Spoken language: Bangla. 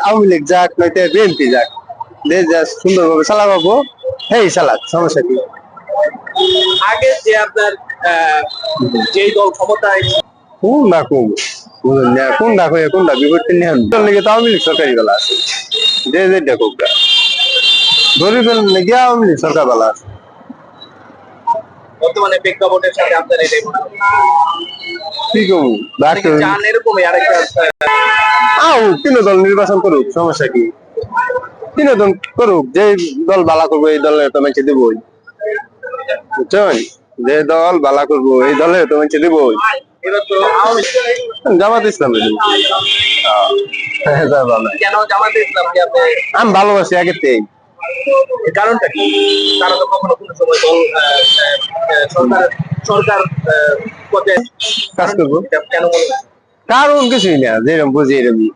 আওয়ামী লীগ যাক নয়তো বিএনপি যাক, দেশ যা সুন্দরভাবে চালাবো, হেই চালাক, সমস্যা কি? আগে যে আপনার যেই দল ক্ষমতায় কোন না কোন বুঝলেন না, কোনটা হয়ে কোনটা বিপরীতে নিয়ে দল লেগে তো আওয়ামী লীগ সরকারি বেলা আছে, যে যে দেখুক গরিবের লেগে আওয়ামী লীগ সরকার বেলা আছে। বর্তমানে প্রেক্ষাপটের সাথে আপনার এটাই মনে হয়? কি করবো অনেকে চান এরকমই আরেকটা তিন দল নির্বাচন করুক, সমস্যা কি? তিন দল করুক, যে দল বালা করবো এই দলে তো মেছে দেবই, বুঝছেন? যে দল বালা করবো এই দলে তো মেছে দেবই। এবার তো আওয়ামী জামাত ইসলাম কেন জামাতে ইসলামকে আপনি আমি ভালোবাসি আগের থেকে। এর কারণটা কি? তারা তো কখনো কোনো সময় দল সরকার সরকার পদে কাজ করবো, এটা কেন মনে হয়? কারণ কিছুই না, যেরকম বুঝি এরকমই।